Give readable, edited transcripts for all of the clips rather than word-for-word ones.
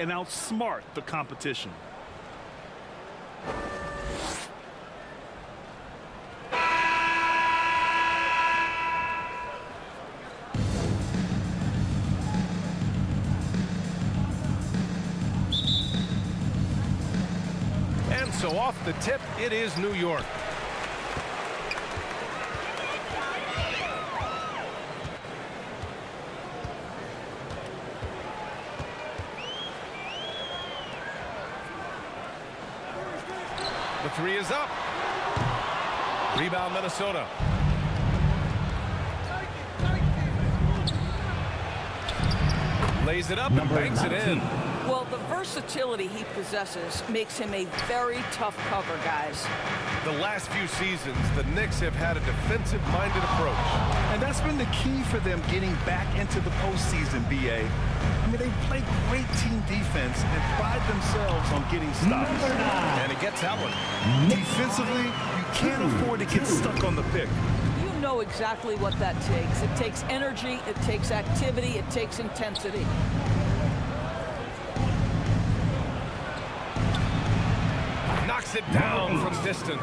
and outsmart the competition. And so off the tip, it is New York. The three is up. Rebound, Minnesota. Lays it up and banks it in. Well, the versatility he possesses makes him a very tough cover, guys. The last few seasons, the Knicks have had a defensive-minded approach. And that's been the key for them getting back into the postseason, BA. I mean, they play great team defense and pride themselves on getting stops. And he gets that one. Defensively, you can't afford to get stuck on the pick. You know exactly what that takes. It takes energy, it takes activity, it takes intensity. Knocks it down from distance.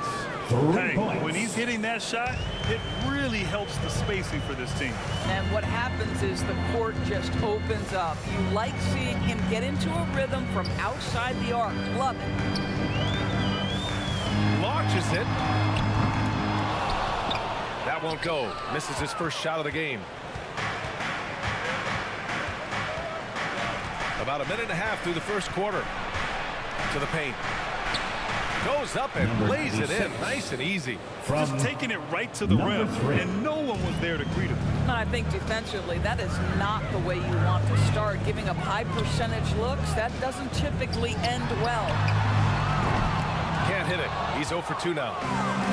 Hey, when he's hitting that shot, it really helps the spacing for this team. And what happens is the court just opens up. You like seeing him get into a rhythm from outside the arc. Love it. Launches it. That won't go. Misses his first shot of the game. About a minute and a half through the first quarter. To the paint. Goes up and lays it in. Nice and easy. Just taking it right to the rim, and no one was there to greet him. And I think defensively, that is not the way you want to start. Giving up high percentage looks, that doesn't typically end well. Can't hit it. He's 0 for 2 now.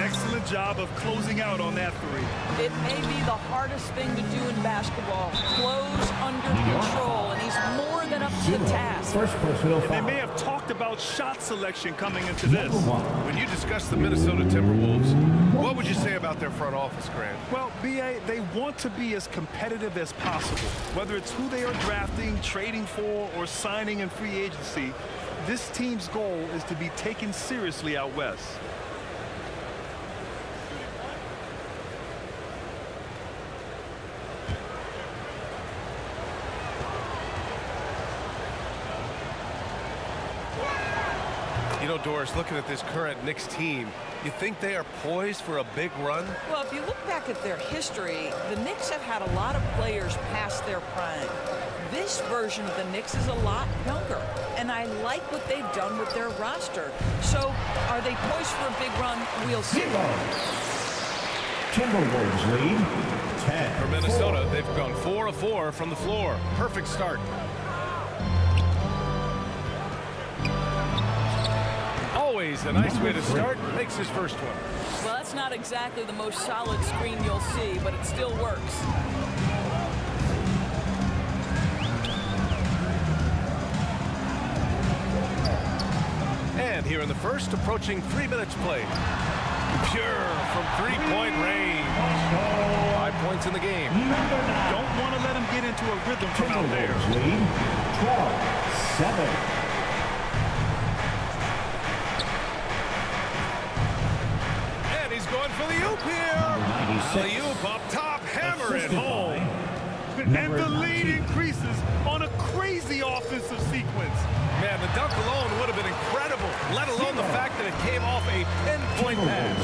Excellent job of closing out on that three. It may be the hardest thing to do in basketball. Close under control, and he's more than up to the task. And they may have talked about shot selection coming into this. When you discuss the Minnesota Timberwolves, what would you say about their front office, Grant? Well, BA, they want to be as competitive as possible. Whether it's who they are drafting, trading for, or signing in free agency, this team's goal is to be taken seriously out west. You know, Doris, looking at this current Knicks team, you think they are poised for a big run? Well, if you look back at their history, the Knicks have had a lot of players past their prime. This version of the Knicks is a lot younger, and I like what they've done with their roster. So, are they poised for a big run? We'll see. Timberwolves lead 10. For Minnesota, they've gone 4 of 4 from the floor. Perfect start. Always a nice way to start. Makes his first one. Well, that's not exactly the most solid screen you'll see, but it still works. And here in the first, approaching 3 minutes played. Pure from three-point range. 5 points in the game. Don't want to let him get into a rhythm from out there. Lead 12-7. And he's going for the oop here. Alley-oop up top, hammer it home. And the lead increases on a crazy offensive sequence. Man, the dunk alone would have been incredible, let alone the fact that it came off a pinpoint pass.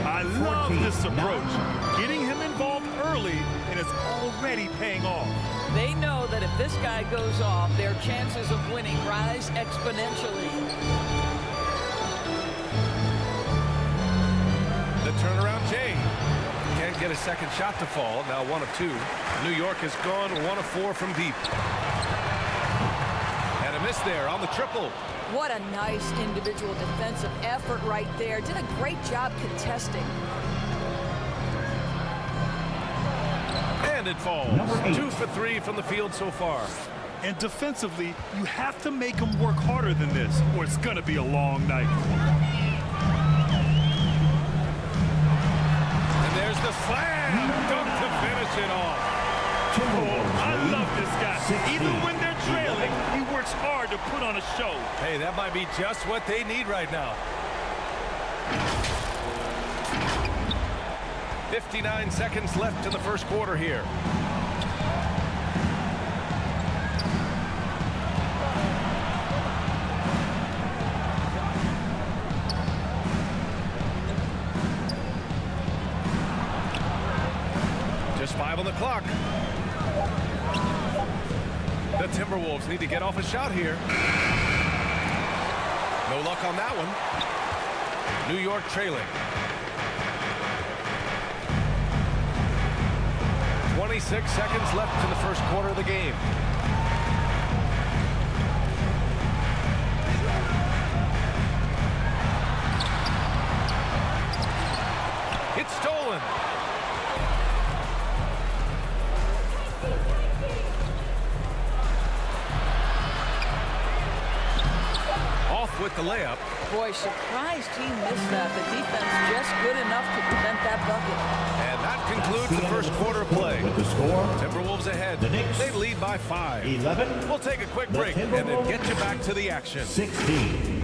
I love this approach. Getting him involved early, and it's already paying off. They know that if this guy goes off, their chances of winning rise exponentially. The turnaround, Jay. Can't get a second shot to fall. Now 1 of 2. New York has gone 1 of 4 from deep. And a miss there on the triple. What a nice individual defensive effort right there. Did a great job contesting. And it falls. 2 for 3 from the field so far. And defensively, you have to make them work harder than this, or it's going to be a long night. And there's the slam dunk to finish it off. I love this guy. 16. Even when they're trailing, he works hard to put on a show. Hey, that might be just what they need right now. 59 seconds left in the first quarter here. Just 5 on the clock. The Timberwolves need to get off a shot here. No luck on that one. New York trailing. 26 seconds left in the first quarter of the game. It's stolen. Off with the layup. Boy, surprised he missed that. The defense just good enough to prevent that bucket. And that concludes the first quarter of play. With the score, Timberwolves ahead. The Knicks, They lead by 5. 11. We'll take a quick The break and then Timberwolves, get you back to the action. 16.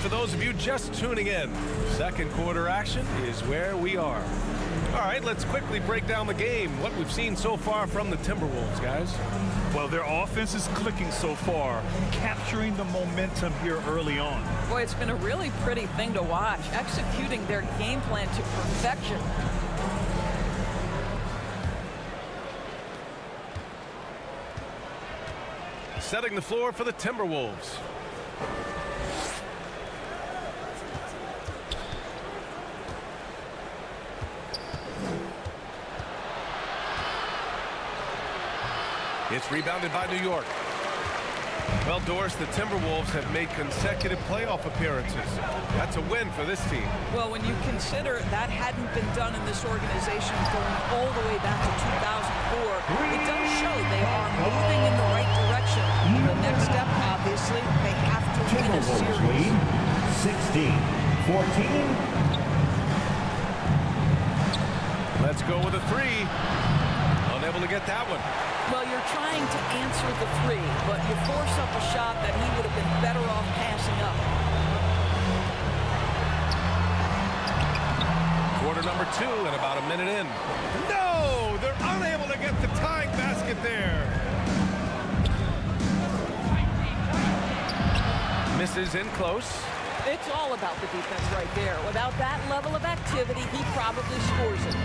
For those of you just tuning in, second quarter action is where we are. All right, let's quickly break down the game, what we've seen so far from the Timberwolves, guys. Well, their offense is clicking so far, capturing the momentum here early on. Boy, it's been a really pretty thing to watch, executing their game plan to perfection. Setting the floor for the Timberwolves. It's rebounded by New York. Well, Doris, the Timberwolves have made consecutive playoff appearances. That's a win for this team. Well, when you consider that hadn't been done in this organization going all the way back to 2004, it does show they are moving in the right direction. The next step, obviously, they have to win a Timberwolves series. lead 16-14. Let's go with a 3. Unable to get that one. Well, you're trying to answer the 3, but you force up a shot that he would have been better off passing up. Quarter number 2 and about a minute in. No! They're unable to get the tying basket there. Misses in close. It's all about the defense right there. Without that level of activity, he probably scores it.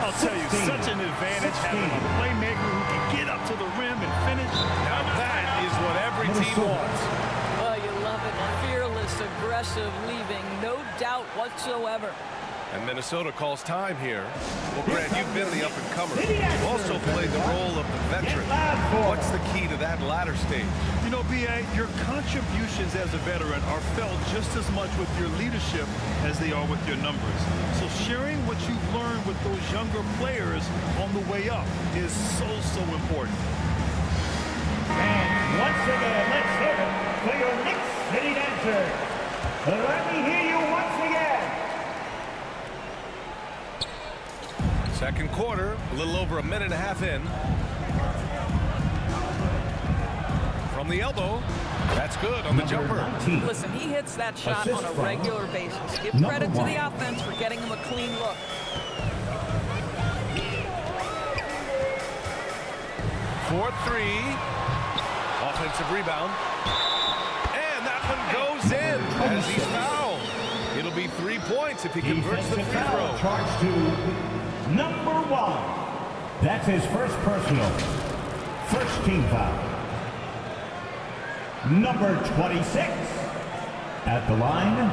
I'll tell you, such an advantage having a playmaker who can get up to the rim and finish. Now that is what every team wants. Well, you love it. Fearless, aggressive, leaving no doubt whatsoever. And Minnesota calls time here. Well, Grant, you've been the up-and-comer. You've also played the role of the veteran. What's the key to that latter stage? You know, B.A., your contributions as a veteran are felt just as much with your leadership as they are with your numbers. So sharing what you've learned with those younger players on the way up is so important. And once again, let's hear it for your Knicks City Dancer. Let me hear you once again. Second quarter, a little over a minute and a half in. From the elbow, that's good on the jumper. Listen, he hits that shot on a regular basis. Give credit to the offense for getting him a clean look. 4-3. Offensive rebound. And that one goes in as he's fouled. It'll be 3 points if he converts the free throw. Charged to number 1. That's his first personal. First team foul. Number 26. At the line,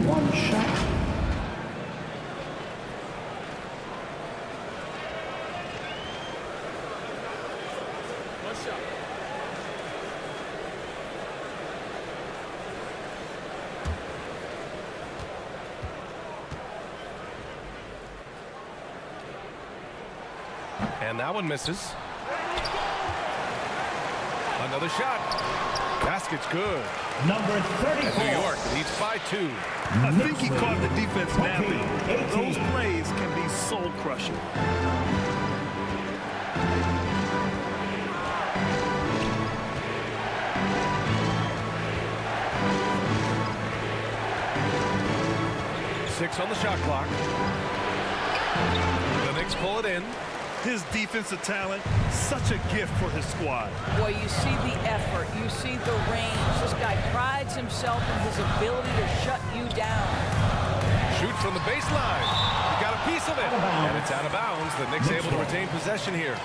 one shot. And that one misses. Another shot. Basket's good. Number 34. And New York leads by 2. I think he caught the defense napping. Those plays can be soul crushing. Six on the shot clock. The Knicks pull it in. His defensive talent, such a gift for his squad. Boy, you see the effort, you see the range. This guy prides himself in his ability to shut you down. Shoot from the baseline. He got a piece of it. And it's out of bounds. The Knicks able to retain possession here.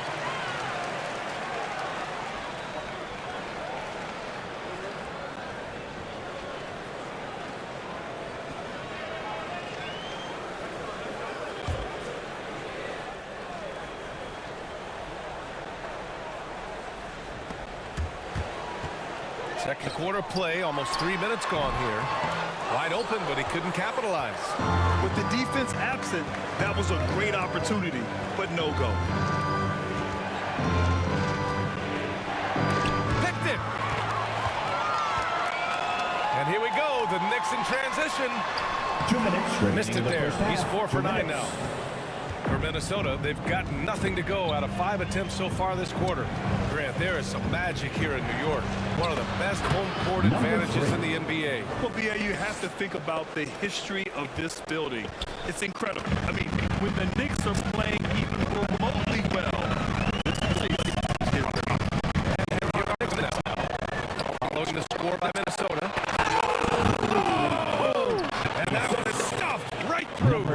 Second quarter play, almost 3 minutes gone here. Wide open, but he couldn't capitalize. With the defense absent, that was a great opportunity, but no go. Picked it! And here we go, the Knicks in transition. 2 minutes. Missed it there. He's 4 for 9 now. For Minnesota, they've got nothing to go out of 5 attempts so far this quarter. Grant, there is some magic here in New York. One of the best home court advantages in the NBA. Well, BA, you have to think about the history of this building. It's incredible. I mean, when the Knicks are playing even remotely well, following the score by Minnesota. And that one is stuffed right through.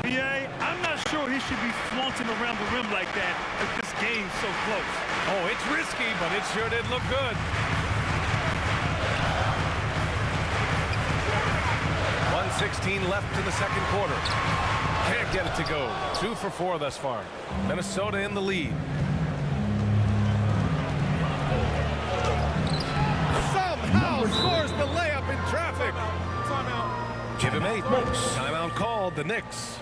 BA, I'm not sure he should be flaunting around the rim like that if this game's so close. Oh, it's risky, but it sure did look good. 1:16 left in the second quarter. Can't get it to go. 2 for 4 thus far. Minnesota in the lead. Somehow scores the layup in traffic. Timeout. Give him 8. Timeout called, the Knicks.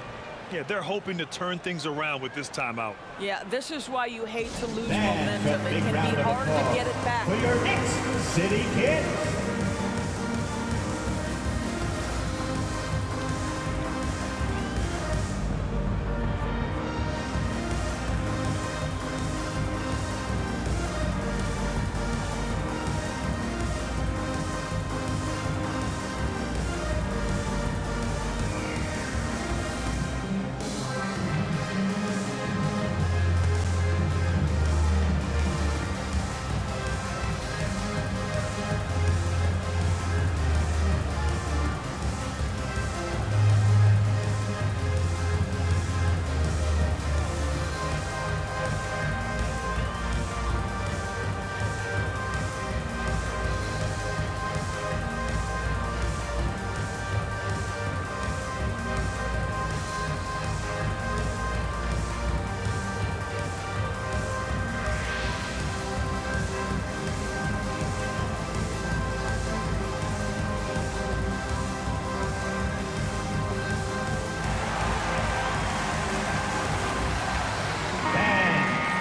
Yeah, they're hoping to turn things around with this timeout. Yeah, this is why you hate to lose That's momentum. a It big can round be of hard to applause get it back. for your Knicks City Kids.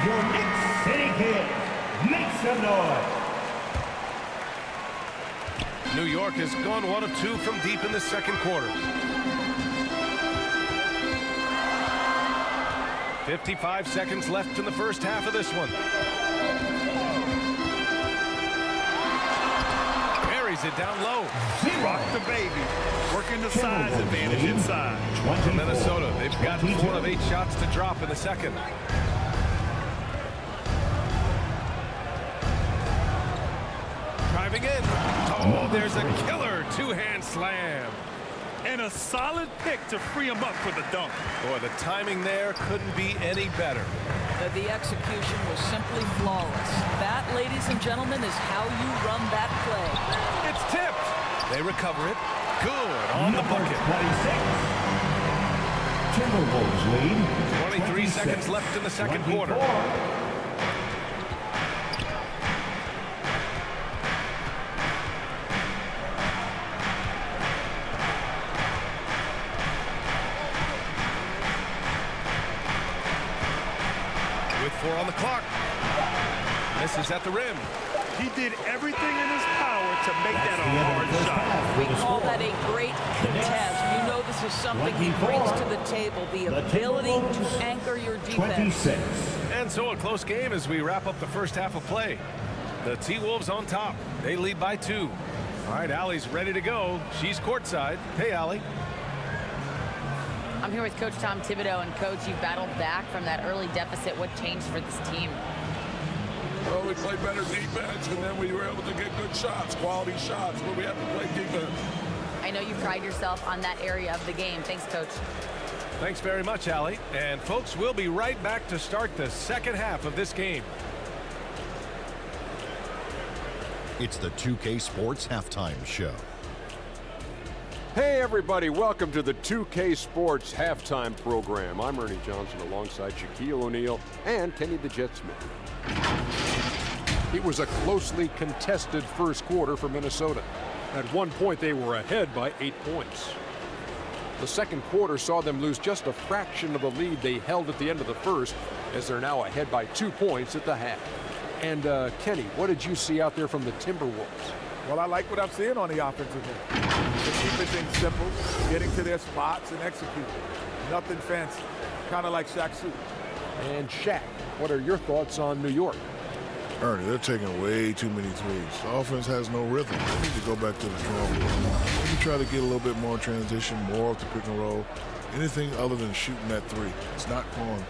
Your Knicks City Kids, make some noise. New York has gone 1 of 2 from deep in the second quarter. 55 seconds left in the first half of this one. Buries it down low. Rock the baby. Working the size advantage inside. For Minnesota, they've got 4 of 8 shots to drop in the second. Driving in. Oh, there's a killer 2-hand slam. And a solid pick to free him up for the dunk. Boy, the timing there couldn't be any better. The execution was simply flawless. That, ladies and gentlemen, is how you run that play. It's tipped. They recover it. Good on the bucket. 26. Timberwolves lead. 23 seconds left in the second quarter. With 4 on the clock. Misses at the rim. He did everything in his power to make that a hard shot. We call that a great contest. You know this is something he brings to the table, the ability to anchor your defense. 26. And so a close game as we wrap up the first half of play. The T-Wolves on top. They lead by 2. All right, Allie's ready to go. She's courtside. Hey, Allie. I'm here with Coach Tom Thibodeau, and Coach, you battled back from that early deficit. What changed for this team? Well, we played better defense, and then we were able to get good shots, quality shots, but we have to play defense. I know you pride yourself on that area of the game. Thanks, Coach. Thanks very much, Allie. And folks, we'll be right back to start the second half of this game. It's the 2K Sports Halftime Show. Hey everybody, welcome to the 2K Sports Halftime Program. I'm Ernie Johnson alongside Shaquille O'Neal and Kenny the Jet Smith. It was a closely contested first quarter for Minnesota. At one point they were ahead by 8 points. The second quarter saw them lose just a fraction of the lead they held at the end of the first, as they're now ahead by 2 points at the half. And Kenny, what did you see out there from the Timberwolves? Well, I like what I'm seeing on the offensive end. They're keeping things simple, getting to their spots and executing. Nothing fancy, kind of like Shaq's suit. And Shaq, what are your thoughts on New York? Ernie, they're taking way too many threes. The offense has no rhythm. They need to go back to the drawing board. Maybe try to get a little bit more transition, more off the pick and roll. Anything other than shooting that three. It's not going.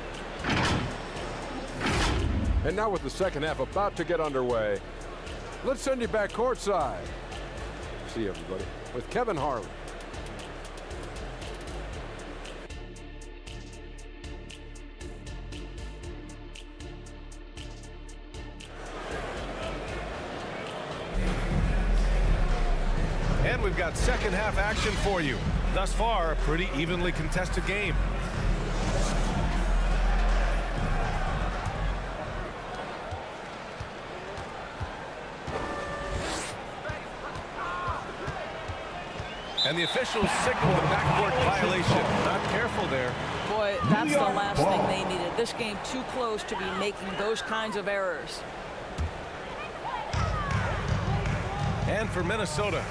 And now with the second half about to get underway, let's send you back courtside. See you, everybody, with Kevin Harlan. And we've got second half action for you. Thus far, a pretty evenly contested game. And the officials signal the backcourt violation. Not careful there. Boy, that's the last thing they needed. This game too close to be making those kinds of errors. And for Minnesota.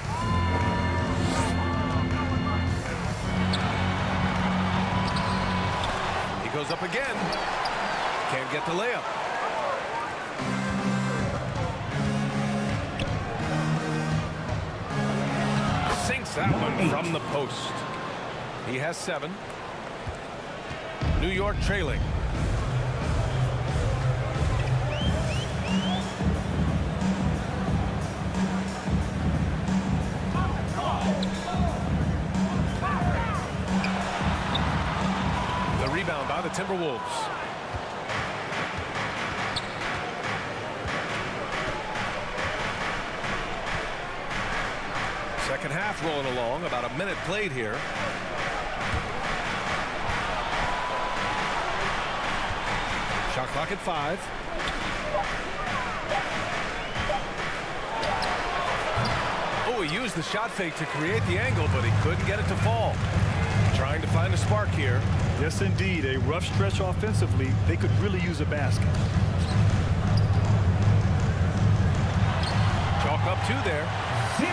He goes up again. Can't get the layup. Sinks that one from the post. He has 7. New York trailing. The rebound by the Timberwolves. Second half rolling along, about a minute played here. Shot clock at 5. Oh, he used the shot fake to create the angle, but he couldn't get it to fall. Trying to find a spark here. Yes, indeed. A rough stretch offensively. They could really use a basket. Chalk up 2 there. 0.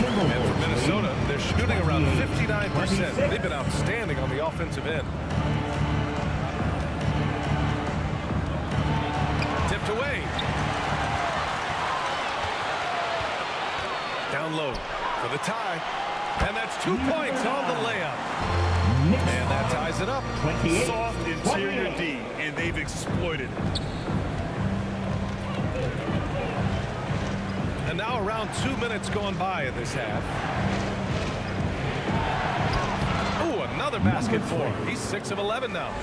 And for Minnesota, they're shooting around 59%. They've been outstanding on the offensive end. Tipped away. Down low for the tie. And that's 2 points on the layup. And that ties it up. Soft interior D, and they've exploited it. And now around 2 minutes gone by in this half. Oh, another another basket for him. He's 6 of 11 now.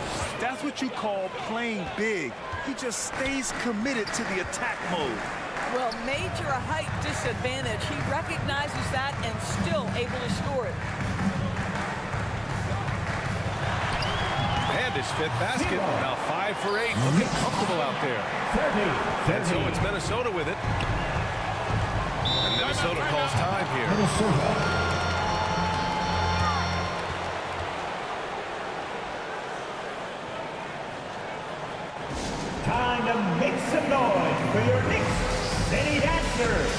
That's what you call playing big. He just stays committed to the attack mode. Well, major height disadvantage. He recognizes that and still able to score it. And his 5th basket. Now 5 for 8. Looking comfortable out there. 30. And so it's Minnesota with it. And Minnesota calls time here. Time to make some noise for your Knicks City Dancers.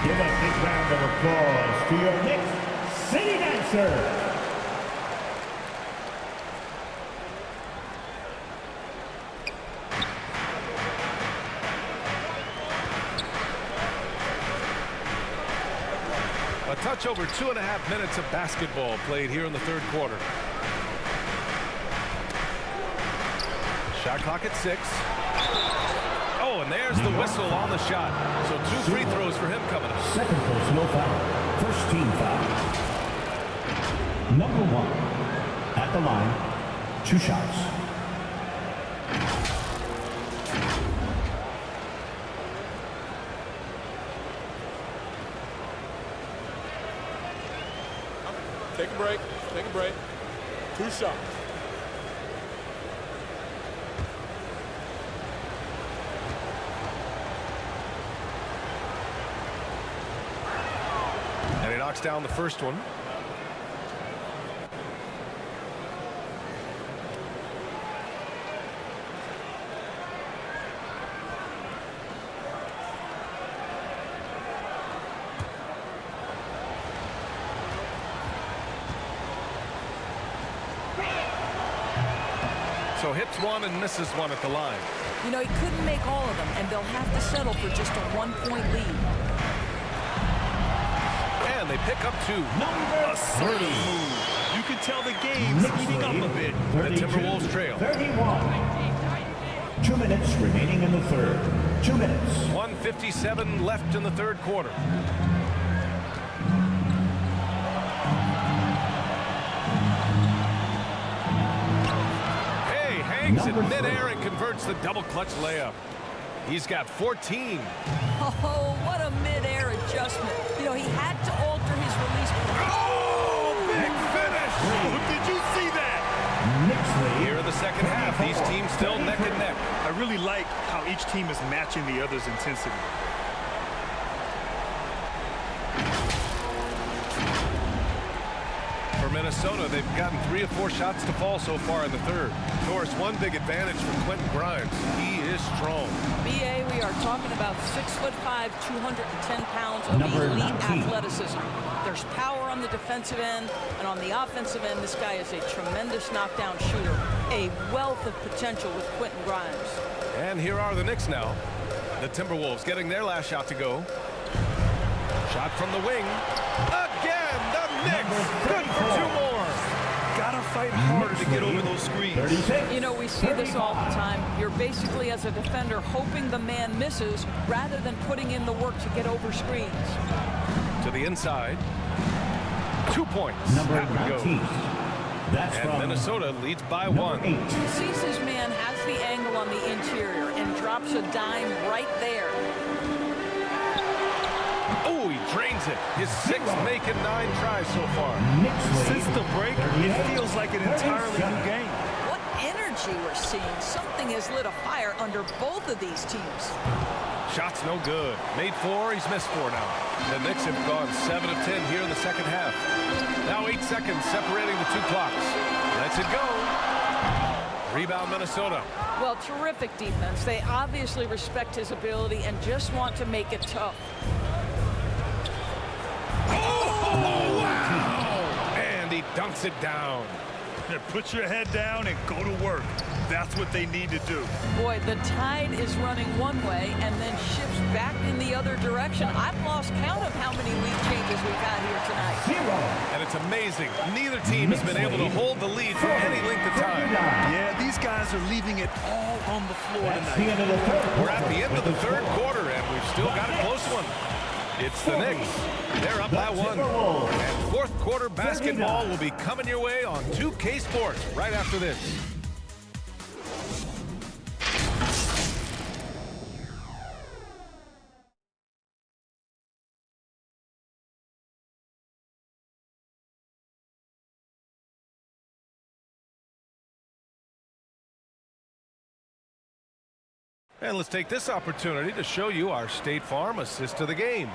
Give a big round of applause to your Knicks City Dancer. A touch over 2.5 minutes of basketball played here in the 3rd quarter. Shot clock at 6. Oh, and there's the whistle on the shot. So 2 free throws for him coming up. Second personal foul. First team foul. Number 1. At the line. 2 shots. Take a break. Take a break. 2 shots. And he knocks down the first one. So hits one and misses one at the line. You know, he couldn't make all of them, and they'll have to settle for just a 1-point lead. And they pick up 2. Number 3. You can tell the game's heating up a bit. The Timberwolves trail. 31. 2 minutes remaining in the 3rd. 2 minutes. 1:57 left in the 3rd quarter. Hangs in midair and converts the double clutch layup. He's got 14. Oh, what a mid-air adjustment. You know, he had to alter his release. Oh, big finish. Did you see that? Here in the 2nd half, these teams still neck and neck. I really like how each team is matching the other's intensity. For Minnesota, they've gotten 3 of 4 shots to fall so far in the 3rd. Of course, one big advantage for Quentin Grimes. He is strong. BA, we are talking about 6'5", 210 pounds of elite athleticism. There's power on the defensive end, and on the offensive end, this guy is a tremendous knockdown shooter. A wealth of potential with Quentin Grimes. And here are the Knicks now. The Timberwolves getting their last shot to go. Shot from the wing. Again, the Knicks. Good for 2 more. Gotta fight harder to get over those screens. You know, we see this all the time. You're basically, as a defender, hoping the man misses rather than putting in the work to get over screens. To the inside. 2 points. Number that would go. 19. That's and Minnesota leads by 1. He sees his man has the angle on the interior and drops a dime right there. Oh, he drains it. His 6th making 9 tries so far. Since the break, it feels like an entirely new game. What energy we're seeing. Something has lit a fire under both of these teams. Shot's no good. Made 4, he's missed 4 now. The Knicks have gone 7 of 10 here in the 2nd half. Now 8 seconds separating the 2 clocks. Lets it go. Rebound Minnesota. Well, terrific defense. They obviously respect his ability and just want to make it tough. dunks it down. Put your head down and go to work. That's what they need to do. Boy, the tide is running one way and then shifts back in the other direction. I've lost count of how many lead changes we've had here tonight. 0. And it's amazing. Neither team has been able to hold the lead for any length of time. Yeah, these guys are leaving it all on the floor That's the tonight. end of the third We're at the end of the third quarter, and we've still got a close one. It's the Knicks. They're up by 1. And fourth quarter basketball will be coming your way on 2K Sports right after this. And let's take this opportunity to show you our State Farm assist to the game.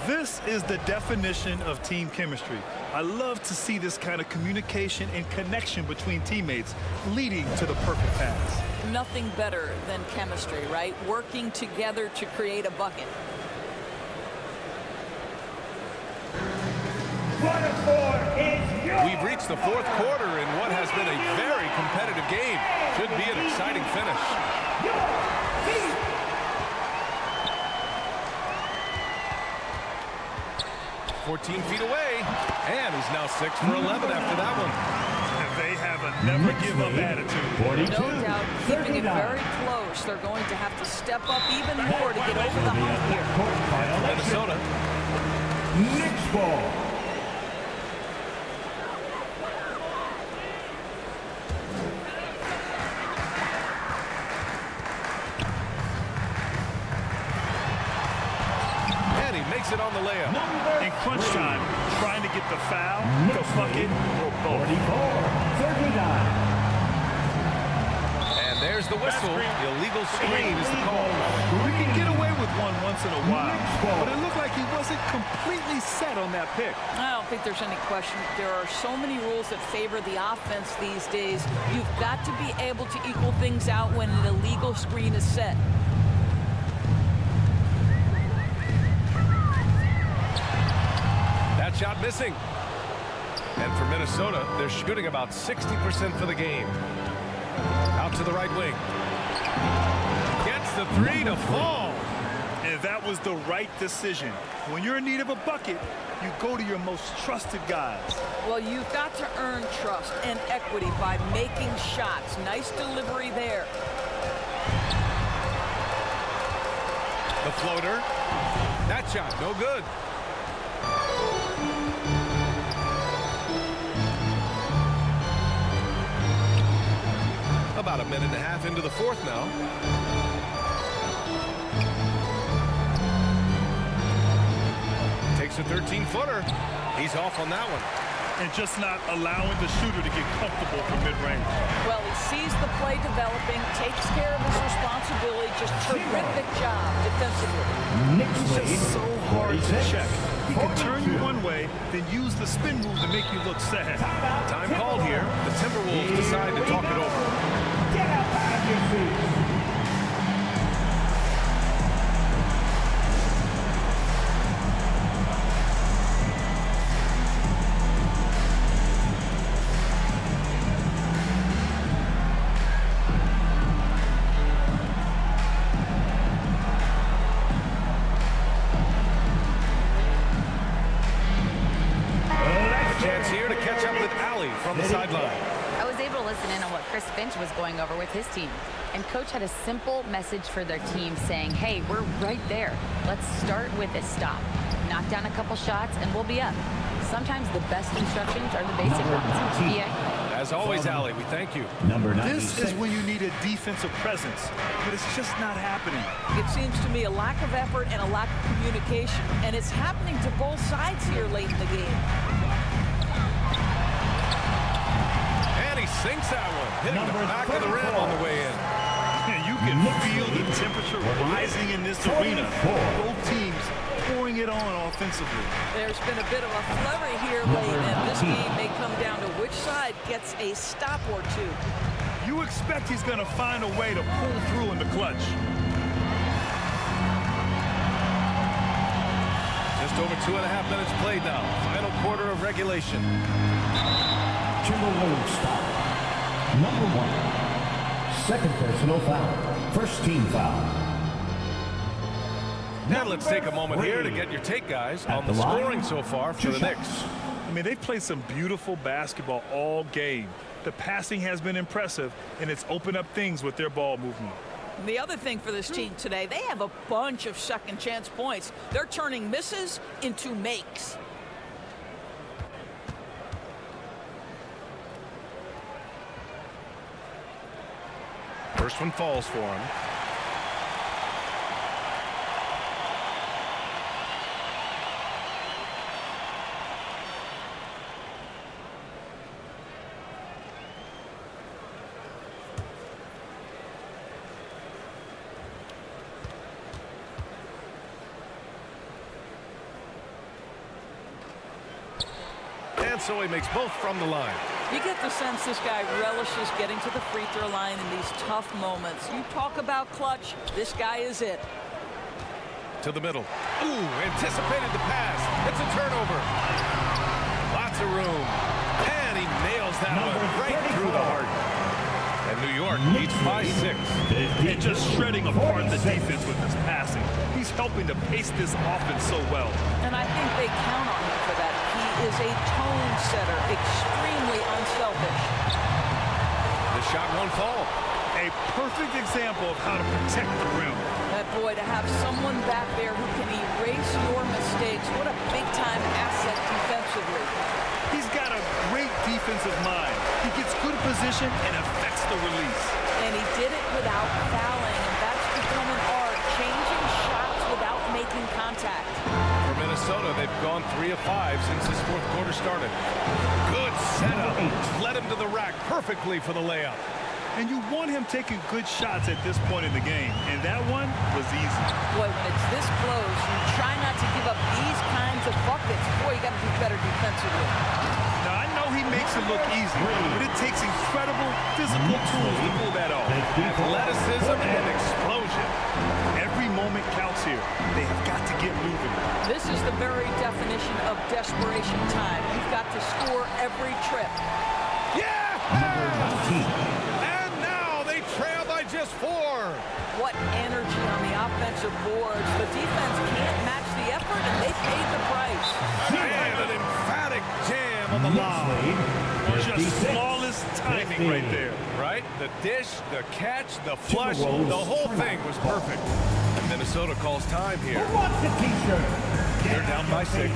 This is the definition of team chemistry. I love to see this kind of communication and connection between teammates leading to the perfect pass. Nothing better than chemistry, right? Working together to create a bucket. We've reached the fourth quarter in what has been a very competitive game. Should be an exciting finish. 14 feet away, and he's now 6 for 11 after that one. And they have a never-give-up attitude. No doubt, keeping it very close. They're going to have to step up even more to get over the hump here. Minnesota. Knicks ball. Makes it on the layup. In crunch time, trying to get the foul, the bucket, or both. 39. And there's the whistle. The illegal screen is the call. We can get away with one once in a while, but it looked like he wasn't completely set on that pick. I don't think there's any question. There are so many rules that favor the offense these days. You've got to be able to equal things out when an illegal screen is set. Shot missing. And for Minnesota, they're shooting about 60% for the game. Out to the right wing. Gets the three to fall. And that was the right decision. When you're in need of a bucket, you go to your most trusted guys. Well, you've got to earn trust and equity by making shots. Nice delivery there. The floater. That shot, no good. About a minute and a half into the fourth now. Takes a 13-footer. He's off on that one. And just not allowing the shooter to get comfortable from mid-range. Well, he sees the play developing, takes care of his responsibility. Just terrific job defensively. It's just so hard to check. He can turn you one way, then use the spin move to make you look sad. Time called here. The Timberwolves decide to talk it over. Get up out of your seat. Chance here to catch up with Allie from the sideline. I was able to listen in on what Chris Finch was going over with his team. And Coach had a simple message for their team saying, hey, we're right there. Let's start with a stop. Knock down a couple shots and we'll be up. Sometimes the best instructions are the basic ones. As always, Allie, we thank you. This is when you need a defensive presence, but it's just not happening. It seems to me a lack of effort and a lack of communication. And it's happening to both sides here late in the game. Sinks that one, hitting the back of the rim on the way in. And you can feel the temperature rising in this arena. Both teams pouring it on offensively. There's been a bit of a flurry here late, and this game may come down to which side gets a stop or two. You expect he's going to find a way to pull through in the clutch. Just over with 2.5 minutes played now. Final quarter of regulation. Timberwolves foul. Number 1. Second personal foul. First team foul. And let's take a moment here to get your take, guys, on the scoring so far for the Knicks. I mean, they've played some beautiful basketball all game. The passing has been impressive, and it's opened up things with their ball movement. The other thing for this team today, they have a bunch of second chance points. They're turning misses into makes. First one falls for him. And so he makes both from the line. You get the sense this guy relishes getting to the free throw line in these tough moments. You talk about clutch, this guy is it. To the middle. Ooh, anticipated the pass. It's a turnover. Lots of room. And he nails that one right through the heart. And New York leads by 6. And just shredding apart the defense with his passing. He's helping to pace this offense so well. And I think they count on him for that. He is a tone setter, extremely unselfish. The shot won't fall. A perfect example of how to protect the rim. Boy, to have someone back there who can erase your mistakes, what a big-time asset defensively. He's got a great defensive mind. He gets good position and affects the release. And he did it without fouling, and that's become an art, changing shots without making contact. For Minnesota, they've gone 3 of 5 since this fourth quarter started. Good setup. Led him to the rack perfectly for the layup. And you want him taking good shots at this point in the game, and that one was easy. Boy, when it's this close, you try not to give up these kinds of buckets. Boy, you got to do better defensively. Now, I know he makes it look easy, but it takes incredible physical tools to pull that off. Athleticism and explosion. Every moment counts here. They have got to get moving. This is the very definition of desperation time. You've got to score every trip. Yeah! And now they trail by just 4. What energy on the offensive boards. The defense can't match the effort, and they paid the price. And an emphatic jam on the lob. Just flawless timing right there. Right? The dish, the catch, the flush, the whole thing was perfect. And Minnesota calls time here. They're down by 6.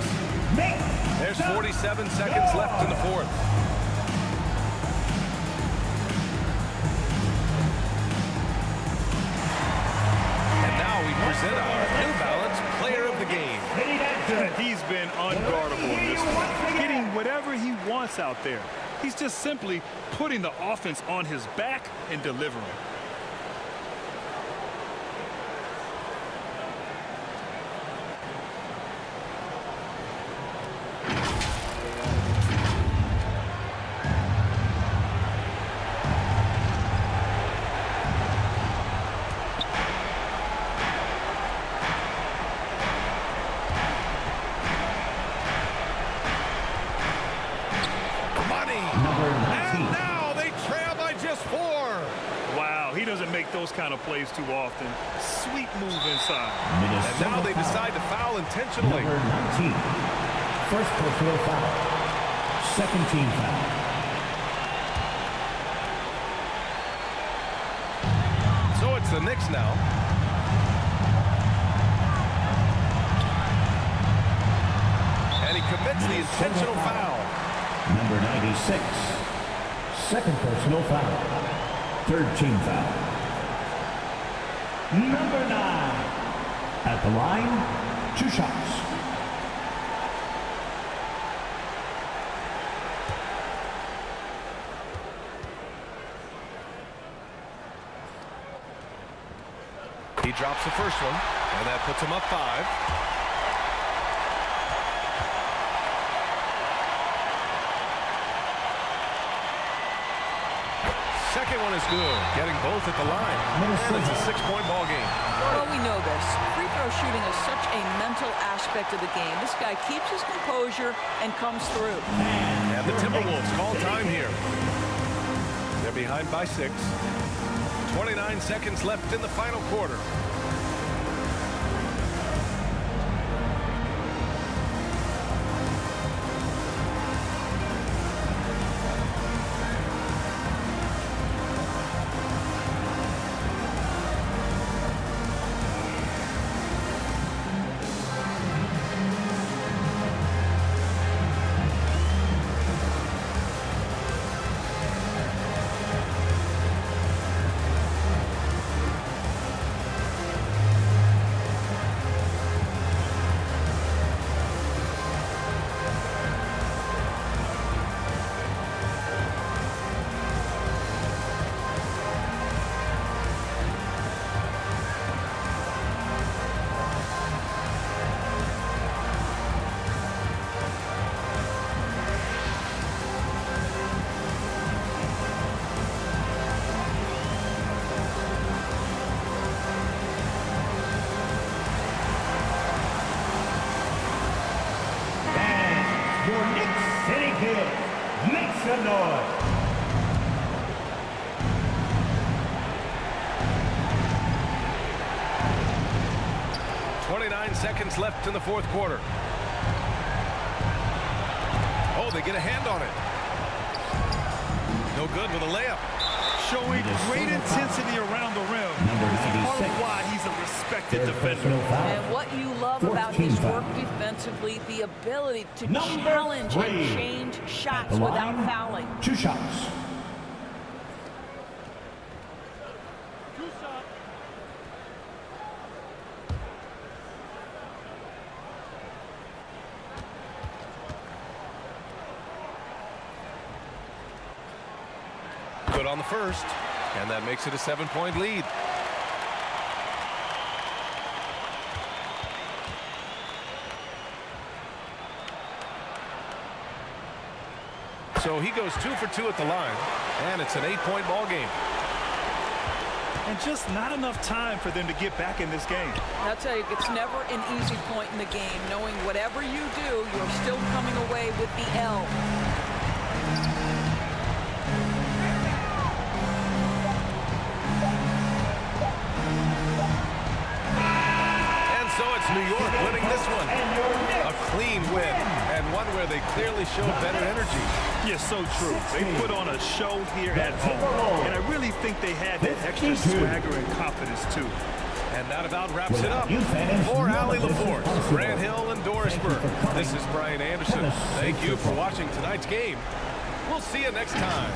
There's 47 seconds left in the fourth. And now we present our New Balance Player of the Game. He's been unguardable in this one, getting whatever he wants out there. He's just simply putting the offense on his back and delivering. Those kind of plays too often. Sweet move inside. And now they decide to foul intentionally. Number 19. First personal foul. Second team foul. So it's the Knicks now. And he commits the intentional foul. Number 96. Second personal foul. Third team foul. Number 9. At the line, 2 shots. He drops the first one, and that puts him up 5. Second one is good, getting both at the line. And it's a 6-point ball game. Well, we know this. Free throw shooting is such a mental mental aspect of the game. This guy keeps his composure and comes through. And the Timberwolves call time here. They're behind by 6. 29 seconds left in the final quarter. Your Knicks City Kids, make some noise. Seconds left in the fourth quarter. Oh, they get a hand on it. No good with a layup. Showing great intensity around the rim. Part of why he's a respected defender. And what you love about his work defensively, the ability to challenge and change shots without fouling. 2 shots. Good on the first, and that makes it a 7-point lead. So he goes 2 for 2 at the line, and it's an 8-point ball game. And just not enough time for them to get back in this game. I'll tell you, it's never an easy point in the game, knowing whatever you do, you're still coming away with the L. So it's New York winning this one. A clean win, and one where they clearly showed better energy. Yes, so true. They put on a show here at home, and I really think they had that extra swagger and confidence, too. And that about wraps it up. For Allie LaForce, Grant Hill, and Dorisburg, this is Brian Anderson. Thank you for watching tonight's game. We'll see you next time.